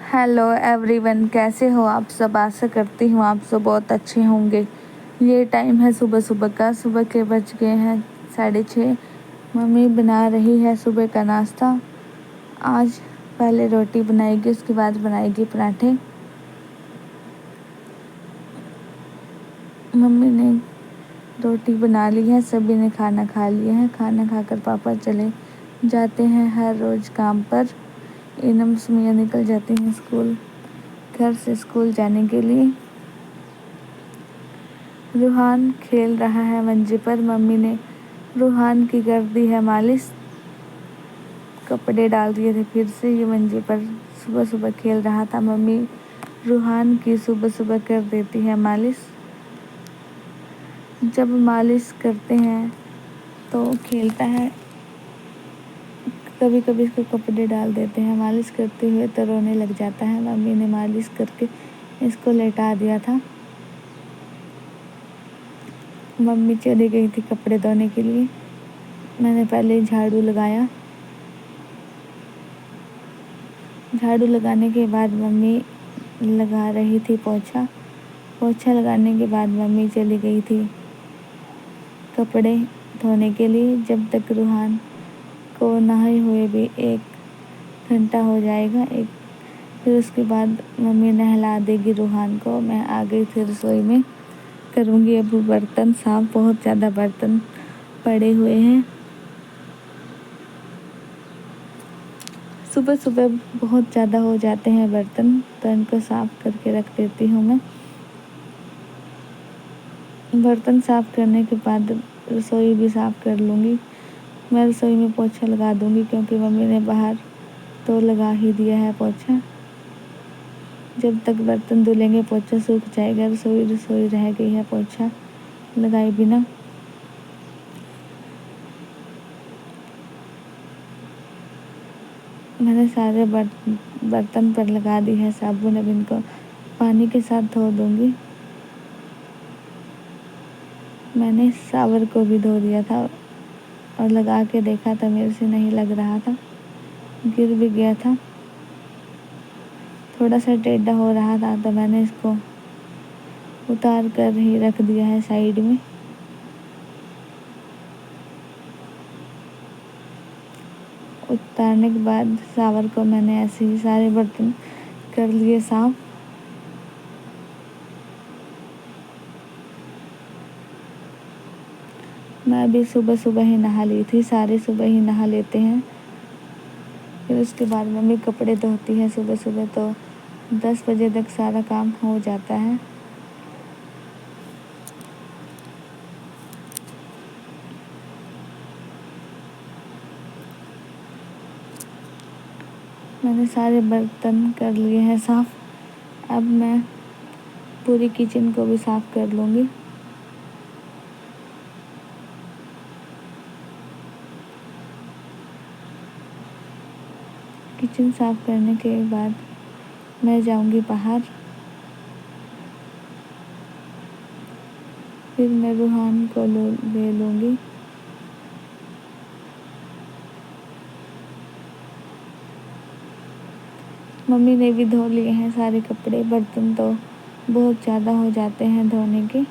Hello everyone, कैसे हो आप सब। आशा करती हूँ आप सब बहुत अच्छे होंगे। ये टाइम है सुबह सुबह का। सुबह के बज गए हैं 6:30। मम्मी बना रही है सुबह का नाश्ता। आज पहले रोटी बनाएगी, उसके बाद बनाएगी पराठे। मम्मी ने रोटी बना ली है, सभी ने खाना खा लिया है। खाना खाकर पापा चले जाते हैं हर रोज़ काम पर। इनम सुमिया निकल जाती हैं स्कूल, घर से स्कूल जाने के लिए। रूहान खेल रहा है मंजे पर। मम्मी ने रूहान की कर दी है मालिश। कपड़े डाल दिए थे फिर से ये मंजे पर। सुबह सुबह खेल रहा था। मम्मी रूहान की सुबह सुबह कर देती है मालिश। जब मालिश करते हैं तो खेलता है। कभी कभी इसको कपड़े डाल देते हैं। मालिश करते हुए तो रोने लग जाता है। मम्मी ने मालिश करके इसको लेटा दिया था। मम्मी चली गई थी कपड़े धोने के लिए। मैंने पहले झाड़ू लगाया। झाड़ू लगाने के बाद मम्मी लगा रही थी पोछा। पोछा लगाने के बाद मम्मी चली गई थी कपड़े धोने के लिए। जब तक रूहान को नहाए हुए भी 1 घंटा हो जाएगा। फिर उसके बाद मम्मी नहला देगी रूहान को। मैं आ गई थी रसोई में। करूँगी अब बर्तन साफ। बहुत ज़्यादा बर्तन पड़े हुए हैं। सुबह सुबह बहुत ज़्यादा हो जाते हैं बर्तन, तो इनको साफ़ करके रख देती हूँ मैं। बर्तन साफ़ करने के बाद रसोई भी साफ़ कर लूँगी। मैं रसोई में पोछा लगा दूँगी क्योंकि मम्मी ने बाहर तो लगा ही दिया है पोछा। जब तक बर्तन धुलेंगे पोछा सूख जाएगा। रसोई रह गई है पोछा लगाए बिना। मैंने सारे बर्तन पर लगा दी है साबुन। अब इनको पानी के साथ धो दूँगी। मैंने शावर को भी धो दिया था और लगा के देखा था, मेरे से नहीं लग रहा था, गिर भी गया था। थोड़ा सा टेढ़ा हो रहा था तो मैंने इसको उतार कर ही रख दिया है साइड में। उतारने के बाद शावर को मैंने ऐसे ही सारे बर्तन कर लिए साफ। मैं भी सुबह सुबह ही नहा ली थी। सारे सुबह ही नहा लेते हैं। फिर उसके बाद मम्मी कपड़े धोती है सुबह सुबह, तो 10 बजे तक सारा काम हो जाता है। मैंने सारे बर्तन कर लिए हैं साफ़। अब मैं पूरी किचन को भी साफ़ कर लूँगी। किचन साफ़ करने के बाद मैं जाऊँगी बाहर। फिर मैं रूहान को ले लूँगी। मम्मी ने भी धो लिए हैं सारे कपड़े। बर्तन तो बहुत ज़्यादा हो जाते हैं धोने के,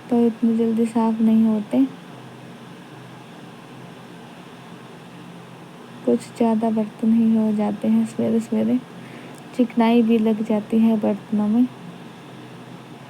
तो इतनी जल्दी साफ़ नहीं होते। कुछ ज़्यादा बर्तन ही हो जाते हैं सवेरे सवेरे। चिकनाई भी लग जाती है बर्तनों में,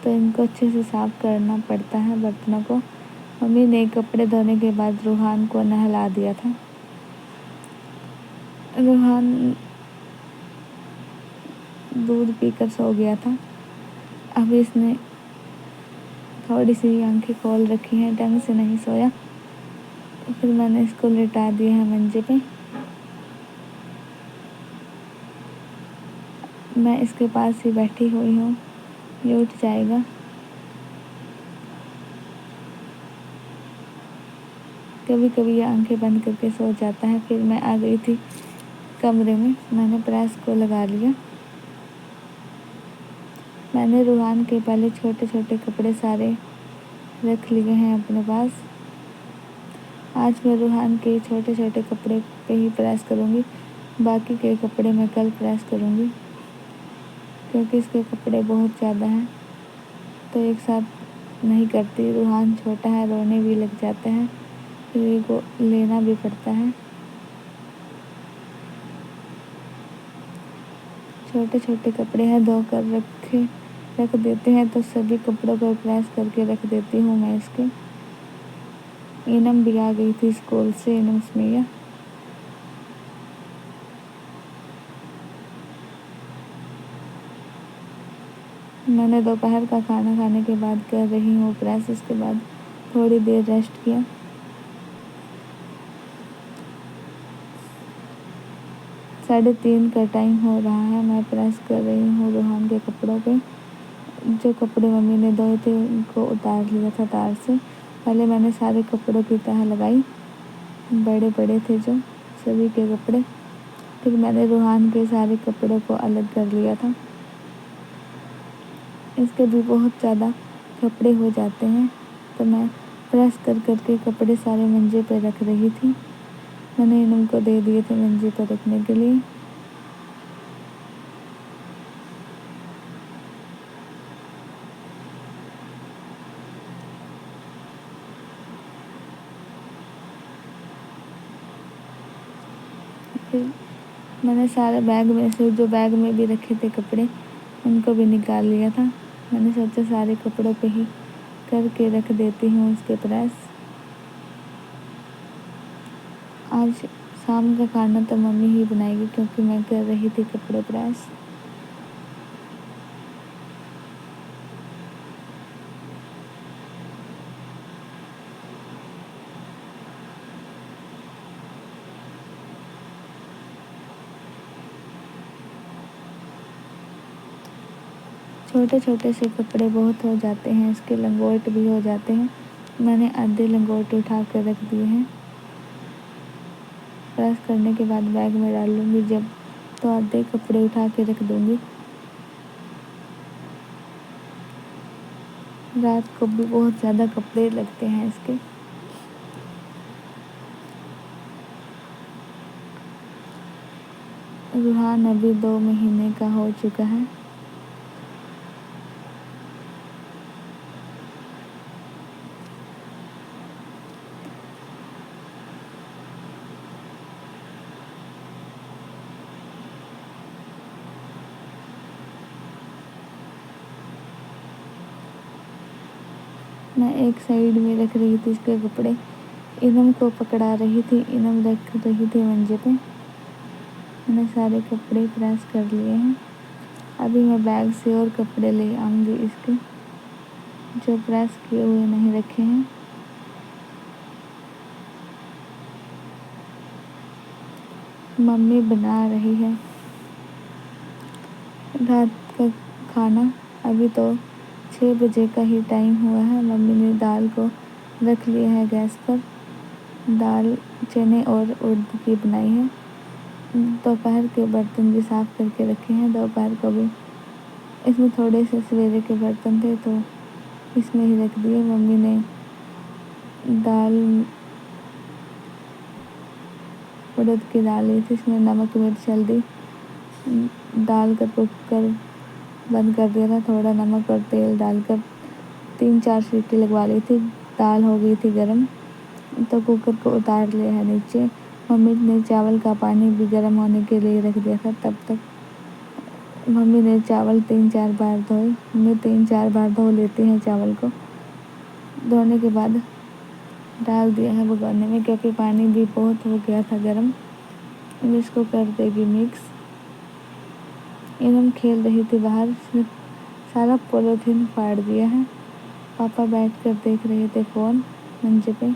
तो इनको अच्छे से साफ़ करना पड़ता है बर्तनों को। मम्मी ने कपड़े धोने के बाद रूहान को नहला दिया था। रूहान दूध पीकर सो गया था। अब इसने थोड़ी सी आंखें खोल रखी हैं, ढंग से नहीं सोया। फिर मैंने इसको लेटा दिया है मंजे पे। मैं इसके पास ही बैठी हुई हूँ। ये उठ जाएगा। कभी कभी ये आंखें बंद करके सो जाता है। फिर मैं आ गई थी कमरे में। मैंने प्रेस को लगा लिया। मैंने रूहान के पहले छोटे छोटे कपड़े सारे रख लिए हैं अपने पास। आज मैं रूहान के छोटे छोटे कपड़े पे ही प्रेस करूँगी। बाकी के कपड़े मैं कल प्रेस करूँगी, क्योंकि इसके कपड़े बहुत ज़्यादा हैं तो एक साथ नहीं करती। रूहान छोटा है, रोने भी लग जाता है, फिर को लेना भी पड़ता है। छोटे छोटे कपड़े हैं, धो कर रख देते हैं तो सभी कपड़ों को प्रेस करके रख देती हूँ मैं इसके। इनम भी आ गई थी स्कूल से, इनम स्मिया। मैंने दोपहर का खाना खाने के बाद कर रही हूँ प्रेस। इसके बाद थोड़ी देर रेस्ट किया। 3:30 का टाइम हो रहा है। मैं प्रेस कर रही हूँ रूहान के कपड़ों पे। जो कपड़े मम्मी ने धोए थे उनको उतार लिया था तार से। पहले मैंने सारे कपड़ों की तह लगाई, बड़े बड़े थे जो सभी के कपड़े। फिर मैंने रूहान के सारे कपड़ों को अलग कर लिया था। इसके भी बहुत ज़्यादा कपड़े हो जाते हैं तो मैं प्रेस कर करके कपड़े सारे मंजे पर रख रही थी। मैंने इनको दे दिए थे मंजे पर रखने के लिए। फिर मैंने सारे बैग में से जो बैग में भी रखे थे कपड़े उनको भी निकाल लिया था। मैंने सोचा सारे कपड़ों पे ही करके रख देती हूँ उसके प्रेस। आज शाम का खाना तो मम्मी ही बनाएगी, क्योंकि मैं कर रही थी कपड़े प्रेस। छोटे छोटे से कपड़े बहुत हो जाते हैं, इसके लंगोट भी हो जाते हैं। मैंने आधे लंगोट उठा कर रख दिए हैं। प्रेस करने के बाद बैग में डाल लूँगी जब, तो आधे कपड़े उठा के रख दूँगी। रात को भी बहुत ज़्यादा कपड़े लगते हैं इसके। रूहान अभी 2 महीने का हो चुका है। मैं एक साइड में रख रही थी इसके कपड़े, इनम को पकड़ा रही थी, इनम रख रही थी मंजे पे। मैंने सारे कपड़े प्रेस कर लिए हैं। अभी मैं बैग से और कपड़े ले आऊँगी इसके, जो प्रेस किए हुए नहीं रखे हैं। मम्मी बना रही है रात का खाना। अभी तो 6 बजे का ही टाइम हुआ है। मम्मी ने दाल को रख लिया है गैस पर। दाल चने और उड़द की बनाई है। दोपहर के बर्तन भी साफ़ करके रखे हैं। दोपहर को भी इसमें थोड़े से सवेरे के बर्तन थे तो इसमें ही रख दिए। मम्मी ने दाल उड़द की दाल ली थी, इसमें नमक मिर्च हल्दी डाल कर कुकर बंद कर दिया था। थोड़ा नमक और तेल डालकर 3-4 सीटी लगवा ली थी। दाल हो गई थी गर्म तो कुकर को उतार लिया है नीचे। मम्मी ने चावल का पानी भी गर्म होने के लिए रख दिया था। तब तक मम्मी ने चावल 3-4 बार धोए। मम्मी 3-4 बार धो लेती हैं चावल को। धोने के बाद डाल दिया है भगोने में, क्योंकि पानी भी बहुत हो गया था गर्म। अब इसको कर देगी मिक्स। इनम खेल रही थी बाहर, इसने सारा पॉलीथीन फाड़ दिया है। पापा बैठ कर देख रहे थे फ़ोन मंचे पे,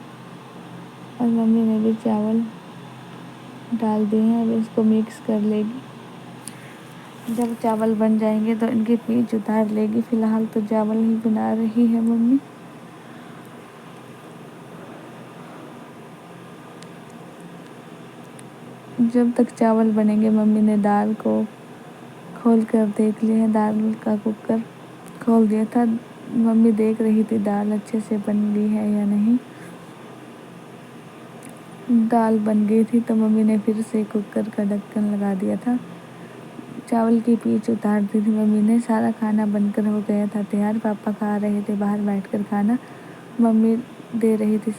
और मम्मी ने भी चावल डाल दिए हैं। अब इसको मिक्स कर लेगी। जब चावल बन जाएंगे तो इनकी पीच उतार लेगी। फ़िलहाल तो चावल ही बना रही है मम्मी। जब तक चावल बनेंगे मम्मी ने दाल को खोल कर देख लिया है। दाल का कुकर खोल दिया था। मम्मी देख रही थी दाल अच्छे से बन गई है या नहीं। दाल बन गई थी तो मम्मी ने फिर से कुकर का ढक्कन लगा दिया था। चावल की पीच उतार दी थी मम्मी ने। सारा खाना बनकर हो गया था तैयार। पापा खा रहे थे बाहर बैठकर खाना। मम्मी दे रही थी